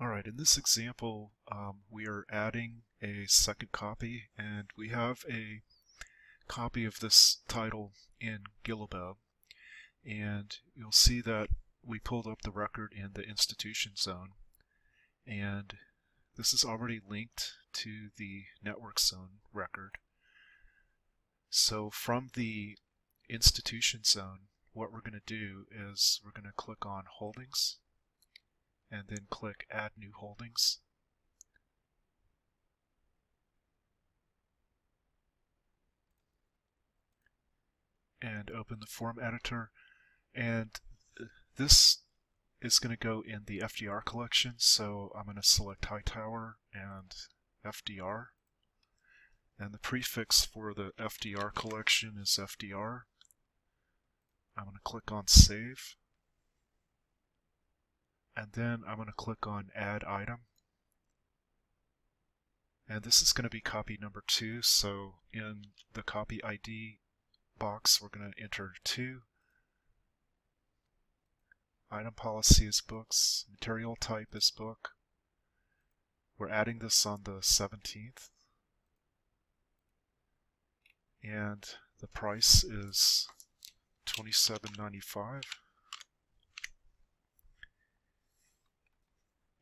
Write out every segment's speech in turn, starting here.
Alright, in this example, we are adding a second copy, and we have a copy of this title in Gilabo. And you'll see that we pulled up the record in the institution zone, and this is already linked to the network zone record. So from the institution zone, what we're going to do is we're going to click on Holdings, and then click Add New Holdings. And open the form editor, and this is going to go in the FDR collection, so I'm going to select Hightower and FDR, and the prefix for the FDR collection is FDR. I'm going to click on Save, and then I'm going to click on Add Item, and this is going to be copy number 2, so in the copy ID box we're going to enter 2. Item policy is books, material type is book. We're adding this on the 17th, and the price is $27.95.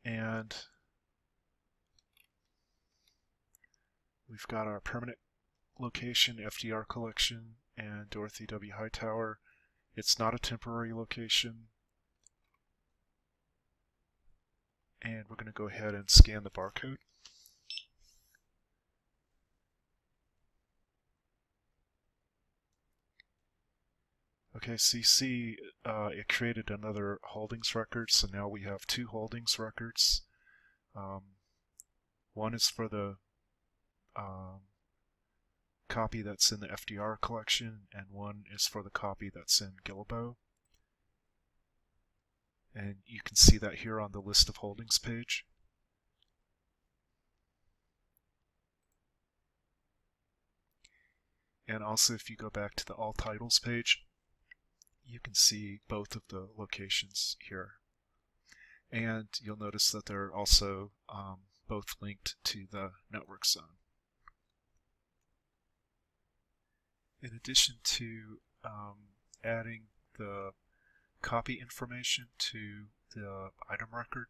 And we've got our permanent location, FDR collection, and Dorothy W. Hightower. It's not a temporary location. And we're going to go ahead and scan the barcode. Okay, so you see it created another holdings record, so now we have 2 holdings records. One is for the copy that's in the FDR collection, and one is for the copy that's in Gilabo. And you can see that here on the list of holdings page. And also if you go back to the all titles page, you can see both of the locations here. And you'll notice that they're also both linked to the network zone. In addition to adding the copy information to the item record,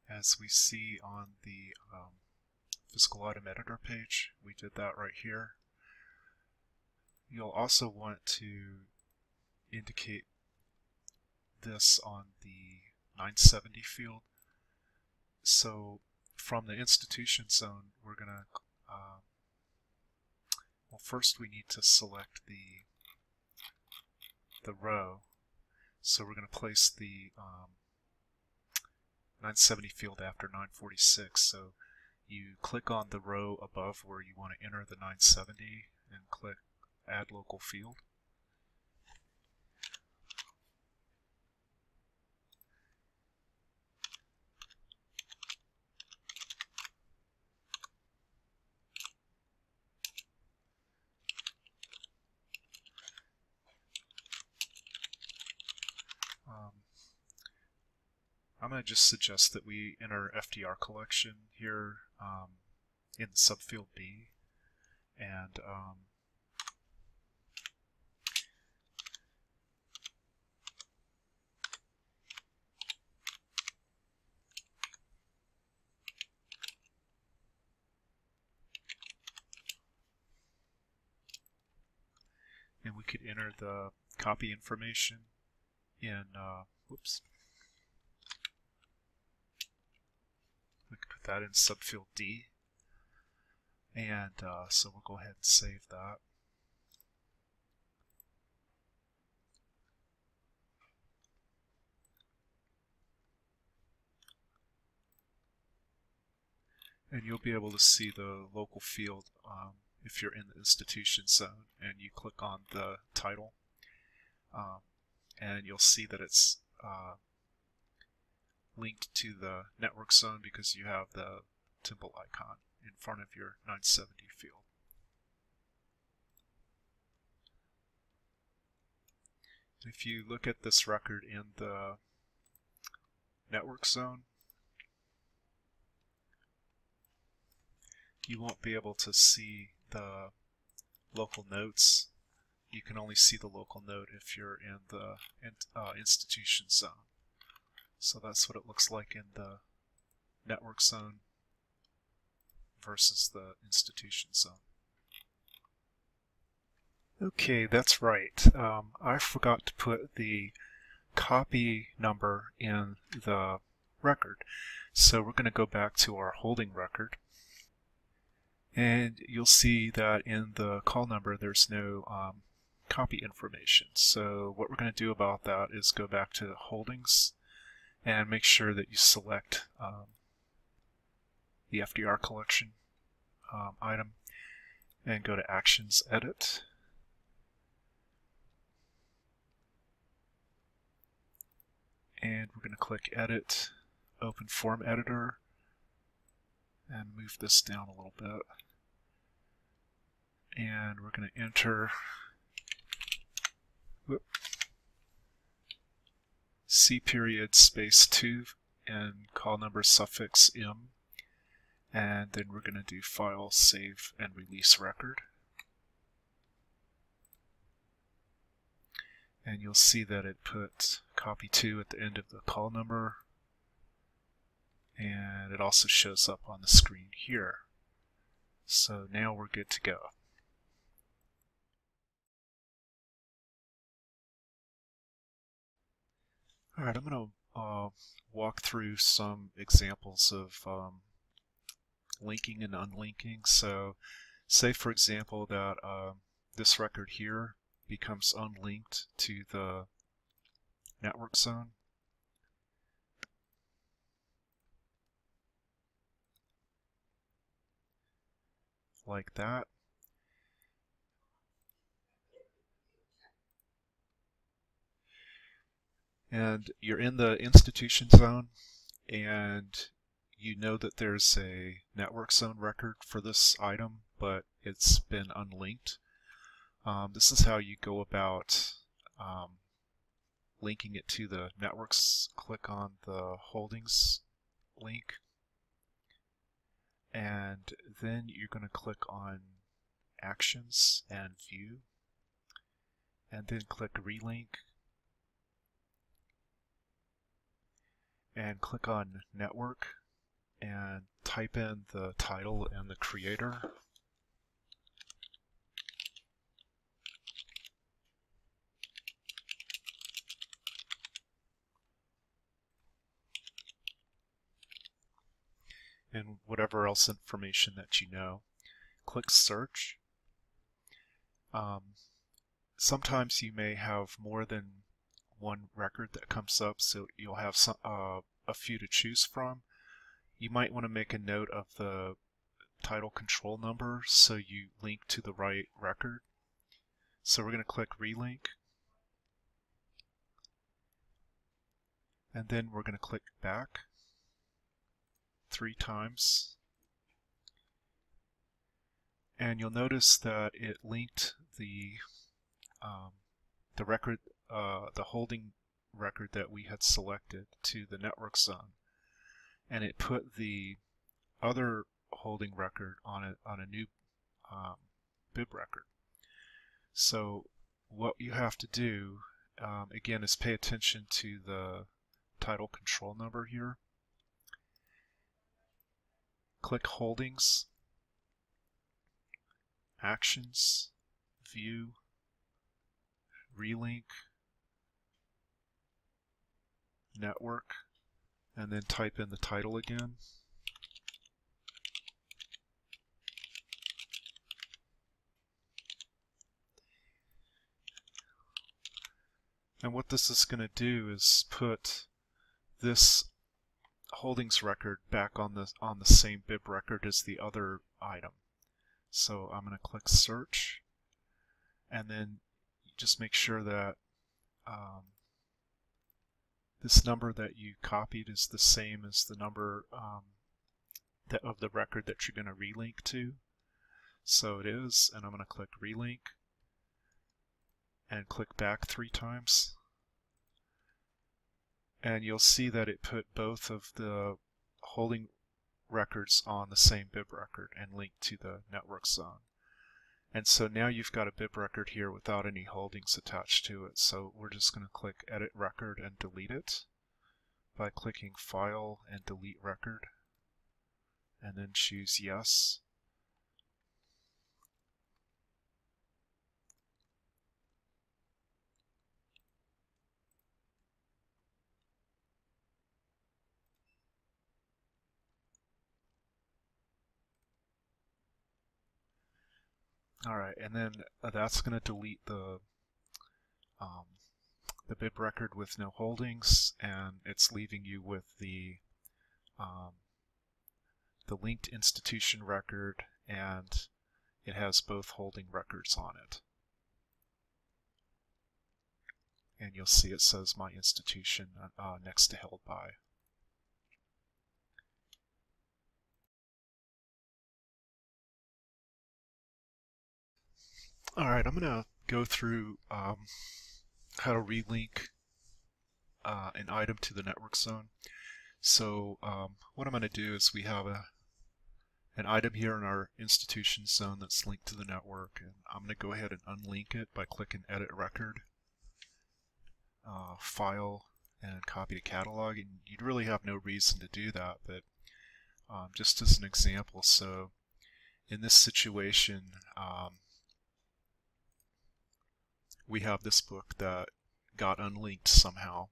as we see on the physical item editor page, we did that right here. You'll also want to indicate this on the 970 field. So from the institution zone, we're going to well, first we need to select the row. So we're going to place the 970 field after 946. So you click on the row above where you want to enter the 970 and click Add Local Field. I'm going to just suggest that we enter FDR collection here in the subfield B, and we could enter the copy information in whoops. We could put that in subfield D, and so we'll go ahead and save that. And you'll be able to see the local field if you're in the institution zone and you click on the title, and you'll see that it's linked to the network zone because you have the temple icon in front of your 970 field. If you look at this record in the network zone, you won't be able to see the local notes. You can only see the local note if you're in the institution zone. So that's what it looks like in the network zone versus the institution zone. Okay, that's right. I forgot to put the copy number in the record. So we're going to go back to our holding record. And you'll see that in the call number there's no copy information. So what we're going to do about that is go back to holdings and make sure that you select the FDR collection item and go to Actions, Edit. And we're going to click Edit, Open Form Editor, and move this down a little bit. And we're going to enter C period space 2 and call number suffix M. And then we're going to do File, Save, and Release Record. And you'll see that it put copy 2 at the end of the call number. And it also shows up on the screen here. So now we're good to go. Alright, I'm going to walk through some examples of linking and unlinking. So say for example that this record here becomes unlinked to the network zone. Like that. And you're in the institution zone and you know that there's a network zone record for this item, but it's been unlinked. This is how you go about linking it to the networks. Click on the holdings link, and then you're going to click on Actions and View, and then click Relink, and click on Network, and type in the title and the creator. And whatever else information that you know. Click Search. Sometimes you may have more than one record that comes up, so you'll have some, a few to choose from. You might want to make a note of the title control number so you link to the right record. So we're going to click Relink, and then we're going to click back 3 times, and you'll notice that it linked the record, the holding record that we had selected to the network zone, and it put the other holding record on a new bib record. So what you have to do again is pay attention to the title control number here. Click Holdings, Actions, View, Relink, Network, and then type in the title again. And what this is going to do is put this holdings record back on the same bib record as the other item. So I'm going to click Search, and then just make sure that this number that you copied is the same as the number of the record that you're going to relink to. So it is, and I'm going to click Relink and click back 3 times. And you'll see that it put both of the holding records on the same bib record and link to the network zone. And so now you've got a bib record here without any holdings attached to it. So we're just going to click Edit Record and delete it by clicking File and Delete Record, and then choose Yes. Alright, and then that's going to delete the bib record with no holdings, and it's leaving you with the linked institution record, and it has both holding records on it. And you'll see it says My Institution next to Held By. Alright, I'm going to go through how to relink an item to the network zone. So what I'm going to do is we have an item here in our institution zone that's linked to the network, and I'm going to go ahead and unlink it by clicking Edit Record, File, and Copy to Catalog. And you'd really have no reason to do that, but just as an example, so in this situation, we have this book that got unlinked somehow,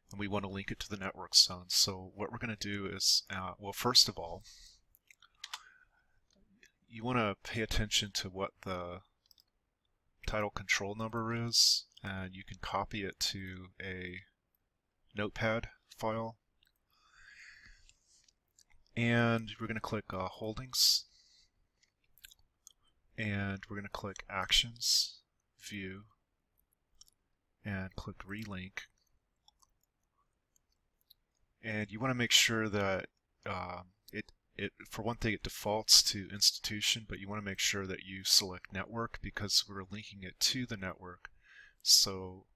and we want to link it to the network zone. So what we're going to do is, well, first of all, you want to pay attention to what the title control number is, and you can copy it to a notepad file. And we're going to click Holdings, and we're going to click Actions, View, and click Relink. And you want to make sure that for one thing, it defaults to institution, but you want to make sure that you select network because we're linking it to the network. So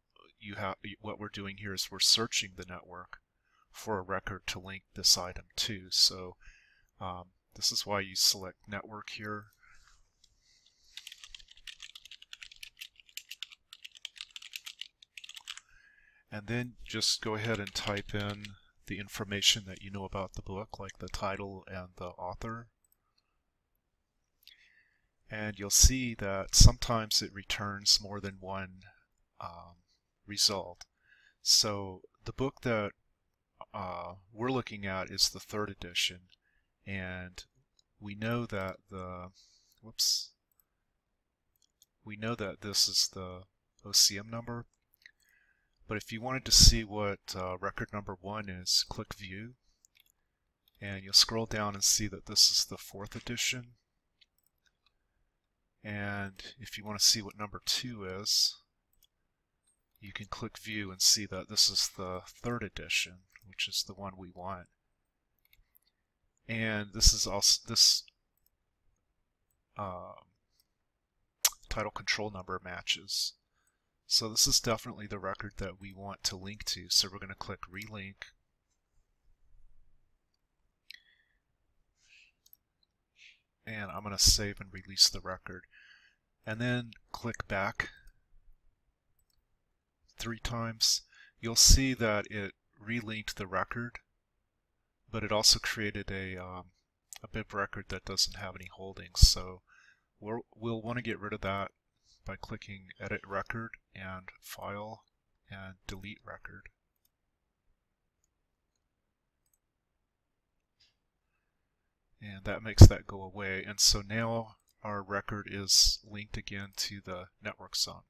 what we're doing here is we're searching the network for a record to link this item to. So this is why you select network here. And then just go ahead and type in the information that you know about the book, like the title and the author. And you'll see that sometimes it returns more than one result. So the book that we're looking at is the 3rd edition, and we know that this is the OCM number. But if you wanted to see what record number 1 is, click View, and you'll scroll down and see that this is the 4th edition. And if you want to see what number 2 is, you can click View and see that this is the 3rd edition, which is the one we want. And this is also title control number matches. So this is definitely the record that we want to link to. So we're going to click Relink. And I'm going to save and release the record. And then click back 3 times. You'll see that it relinked the record, but it also created a bib record that doesn't have any holdings. So we'll want to get rid of that by clicking Edit Record and File and Delete Record. And that makes that go away. And so now our record is linked again to the network zone.